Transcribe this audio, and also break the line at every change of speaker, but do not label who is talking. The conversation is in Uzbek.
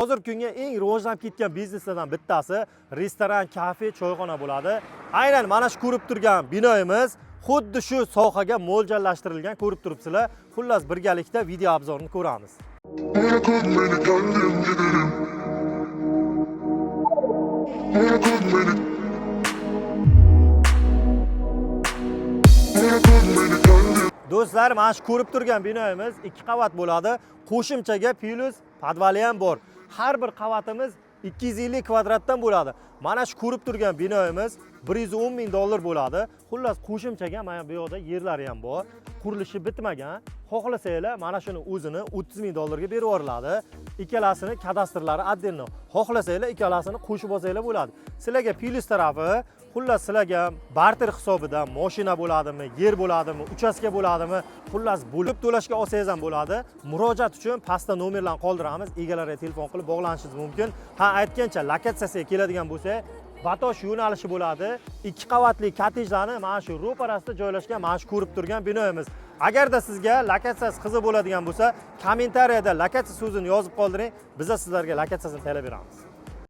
Hozir kunga eng rivojlanib ketgan bizneslardan bittasi restoran, kafe, choyxona bo'ladi. Aynan mana shu ko'rib turgan binoyimiz xuddi shu sohaga mo'ljallashtirilgan, ko'rib turibsizlar. Xullas birgalikda video obzorini ko'ramiz. Do'stlar, mana shu ko'rib turgan binoyimiz 2 qavat bo'ladi. Qo'shimchaga plus podvali ham bor. Har bir qavatimiz 250 kvadratdan bo'ladi. Mana shu ko'rib turgan binoyimiz 110 ming dollar bo'ladi. Xullas qo'shimchaga mana bu yoqda yerlari ham bor. Qurilishi bitmagan. Xohlasanglar mana shuni o'zini 30 ming dollarga berib yuboriladi. Ikkalasini kadastrlari отдельно. Xohlasanglar ikkalasini qo'shib olsanglar bo'ladi. Sizlarga plus tarafi, xullas sizlarga barter hisobidan mashina bo'ladimi, yer bo'ladimi, uchastka bo'ladimi, xullas bo'lib to'lashga olsangiz ham bo'ladi. Murojaat uchun pastda nomerlarni qoldiramiz. Egalariga telefon qilib bog'lanishingiz mumkin. Ha, aytgancha lokatsiyasiga keladigan bo'lsa, Batosh yo'nalishi bo'ladi. 2 qavatli kottejlarni mana shu ro'parasida joylashgan mana shu ko'rib turgan binoyimiz. Agarda sizga lokatsiyasi qiziq bo'ladigan bo'lsa, kommentariyada lokatsiya so'zini yozib qoldiring. Biz sizlarga lokatsiyasini tayyorlab beramiz.